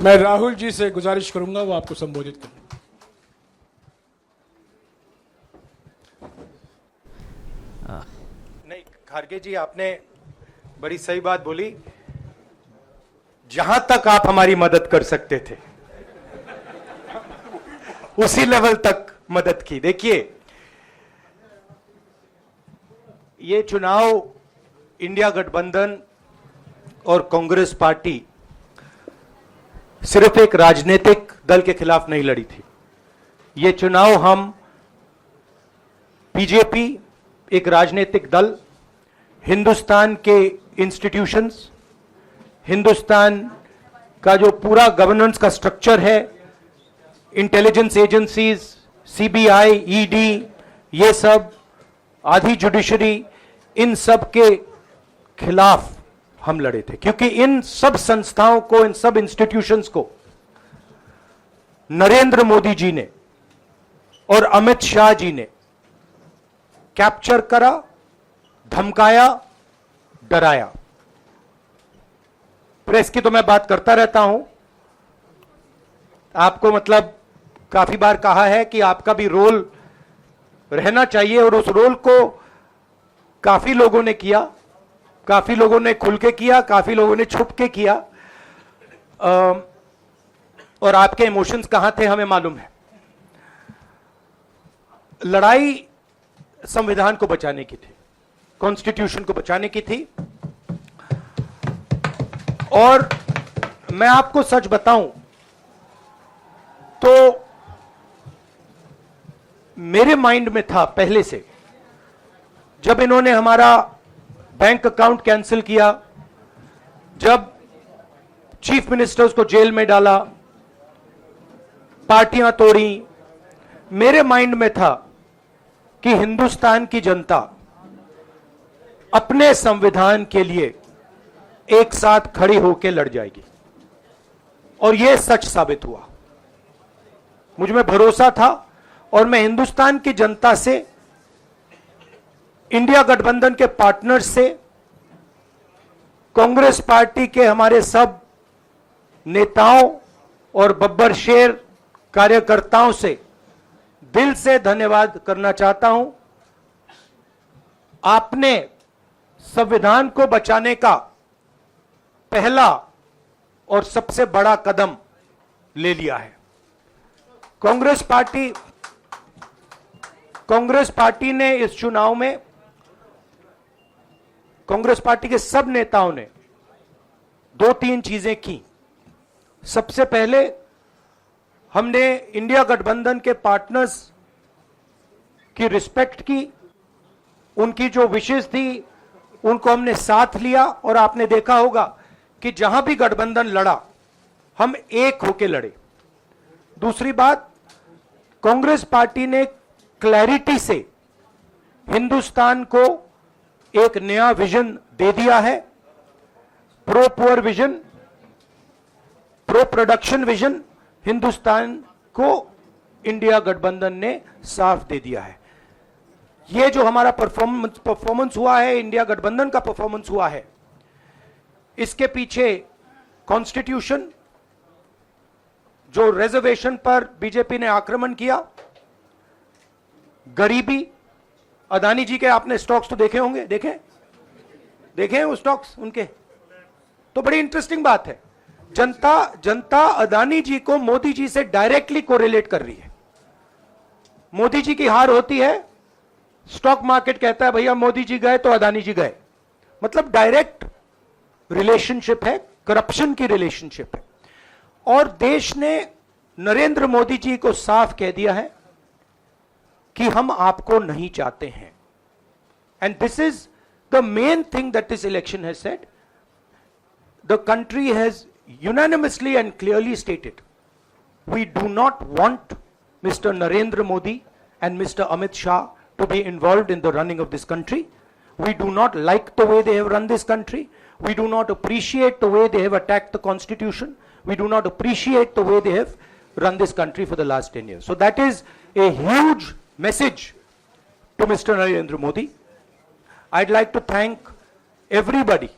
मैं राहुल जी से गुजारिश करूंगा वो आपको संबोधित करें। नहीं, खारगे जी आपने बड़ी सही बात बोली। जहां तक आप हमारी मदद कर सकते थे उसी लेवल तक मदद की। देखिए, ये चुनाव इंडिया गठबंधन और कांग्रेस पार्टी सिर्फ एक राजनीतिक दल के खिलाफ नहीं लड़ी थी। ये चुनाव हम बीजेपी, एक राजनीतिक दल, हिंदुस्तान के इंस्टीट्यूशंस, हिंदुस्तान का जो पूरा गवर्नेंस का स्ट्रक्चर है, इंटेलिजेंस एजेंसीज, सीबीआई, ईडी, ये सब, आधी जुडिशरी, इन सब के खिलाफ हम लड़े थे। क्योंकि इन सब संस्थाओं को, इन सब इंस्टीट्यूशंस को नरेंद्र मोदी जी ने और अमित शाह जी ने कैप्चर करा, धमकाया, डराया। प्रेस की तो मैं बात करता रहता हूं, आपको मतलब काफी बार कहा है कि आपका भी रोल रहना चाहिए, और उस रोल को काफी लोगों ने किया, काफी लोगों ने खुल के किया, काफी लोगों ने छुप के किया, और आपके इमोशंस कहां थे हमें मालूम है। लड़ाई संविधान को बचाने की थी, कॉन्स्टिट्यूशन को बचाने की थी। और मैं आपको सच बताऊं तो मेरे माइंड में था पहले से, जब इन्होंने हमारा बैंक अकाउंट कैंसिल किया, जब चीफ मिनिस्टर्स को जेल में डाला, पार्टियां तोड़ी, मेरे माइंड में था कि हिंदुस्तान की जनता अपने संविधान के लिए एक साथ खड़ी होकर लड़ जाएगी। और यह सच साबित हुआ। मुझ में भरोसा था, और मैं हिंदुस्तान की जनता से, इंडिया गठबंधन के पार्टनर्स से, कांग्रेस पार्टी के हमारे सब नेताओं और बब्बर शेर कार्यकर्ताओं से दिल से धन्यवाद करना चाहता हूं। आपने संविधान को बचाने का पहला और सबसे बड़ा कदम ले लिया है। कांग्रेस पार्टी ने इस चुनाव में, कांग्रेस पार्टी के सब नेताओं ने 2-3 चीजें की। सबसे पहले हमने इंडिया गठबंधन के पार्टनर्स की रिस्पेक्ट की, उनकी जो विशेष थी उनको हमने साथ लिया, और आपने देखा होगा कि जहां भी गठबंधन लड़ा हम एक होकर लड़े। दूसरी बात, कांग्रेस पार्टी ने क्लैरिटी से हिंदुस्तान को एक नया विजन दे दिया है, pro poor vision, pro production vision Hindustan को इंडिया गठबंधन ने साफ दे दिया है। यह जो हमारा परफॉर्मेंस हुआ है, इंडिया गठबंधन का परफॉर्मेंस हुआ है, इसके पीछे कॉन्स्टिट्यूशन, जो रिजर्वेशन पर बीजेपी ने आक्रमण किया, गरीबी, अदानी जी के आपने स्टॉक्स तो देखे होंगे, देखे हैं वो स्टॉक्स उनके, तो बड़ी इंटरेस्टिंग बात है। जनता अदानी जी को मोदी जी से डायरेक्टली कोरिलेट कर रही है। मोदी जी की हार होती है, स्टॉक मार्केट कहता है भैया मोदी जी गए तो अदानी जी गए। मतलब डायरेक्ट रिलेशनशिप है, करप्शन की रिलेशनशिप है। और देश ने नरेंद्र मोदी जी को साफ कह दिया है कि हम आपको नहीं चाहते हैं। And this is the main thing that this election has said. The country has unanimously and clearly stated, we do not want Mr. Narendra Modi and Mr. Amit Shah to be involved in the running of this country. We do not like the way they have run this country. We do not appreciate the way they have attacked the constitution. We do not appreciate the way they have run this country for the last 10 years. So that is a huge message to Mr. Narendra Modi. I'd like to thank everybody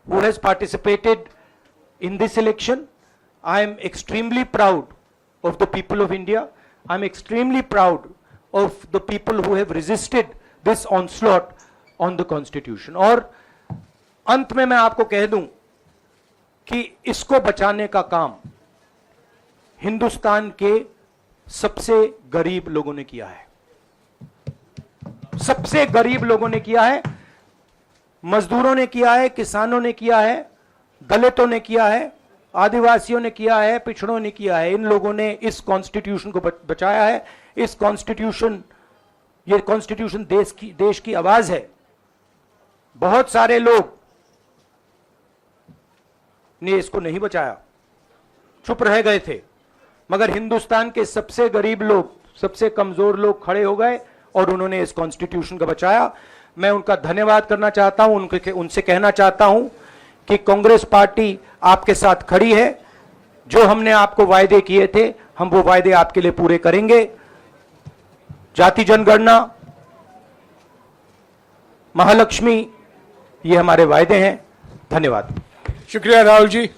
who has participated in this election, I am extremely proud of the people of India. I am extremely proud of the people who have resisted this onslaught on the Constitution. और अंत में मैं आपको कह दूं कि इसको बचाने का काम हिंदुस्तान के सबसे गरीब लोगों ने किया है, सबसे गरीब लोगों ने किया है, मजदूरों ने किया है, किसानों ने किया है, दलितों ने किया है, आदिवासियों ने किया है, पिछड़ों ने किया है। इन लोगों ने इस कॉन्स्टिट्यूशन को बचाया है। इस कॉन्स्टिट्यूशन, ये कॉन्स्टिट्यूशन देश की आवाज है। बहुत सारे लोग ने इसको नहीं बचाया, चुप रह गए थे, मगर हिंदुस्तान के सबसे गरीब लोग, सबसे कमजोर लोग खड़े हो गए और उन्होंने इस कॉन्स्टिट्यूशन को बचाया। मैं उनका धन्यवाद करना चाहता हूं, उनसे कहना चाहता हूं कि कांग्रेस पार्टी आपके साथ खड़ी है। जो हमने आपको वायदे किए थे, हम वो वायदे आपके लिए पूरे करेंगे। जाति जनगणना, महालक्ष्मी, ये हमारे वायदे हैं। धन्यवाद। शुक्रिया राहुल जी।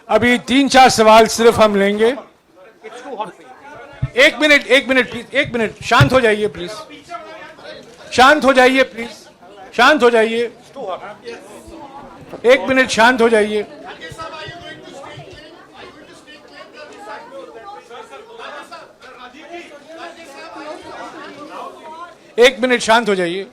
अभी 3-4 सवाल सिर्फ हम लेंगे। एक मिनट प्लीज, एक मिनट, शांत हो जाइए प्लीज, शांत हो जाइए प्लीज, शांत हो जाइए, 1 मिनट शांत हो जाइए। एक मिनट शांत हो जाइए।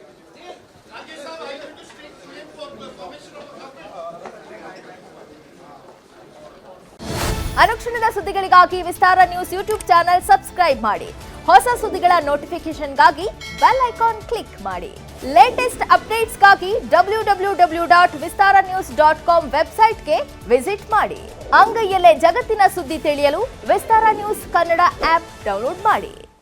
ಅನುಕ್ಷಣದ ಸುದ್ದಿಗಳಿಗಾಗಿ ವಿಸ್ತಾರ ನ್ಯೂಸ್ ಯೂಟ್ಯೂಬ್ ಚಾನೆಲ್ ಸಬ್ಸ್ಕ್ರೈಬ್ ಮಾಡಿ. ಹೊಸ ಸುದ್ದಿಗಳ ನೋಟಿಫಿಕೇಶನ್ಗಾಗಿ ಬೆಲ್ ಐಕಾನ್ ಕ್ಲಿಕ್ ಮಾಡಿ. ಲೇಟೆಸ್ಟ್ ಅಪ್ಡೇಟ್ಸ್ಗಾಗಿ www.vistaranews.com ವೆಬ್ಸೈಟ್ಗೆ ವಿಸಿಟ್ ಮಾಡಿ. ಅಂಗೈಯಲ್ಲೇ ಜಗತ್ತಿನ ಸುದ್ದಿ ತಿಳಿಯಲು ವಿಸ್ತಾರ ನ್ಯೂಸ್ ಕನ್ನಡ ಆಪ್ ಡೌನ್ಲೋಡ್ ಮಾಡಿ.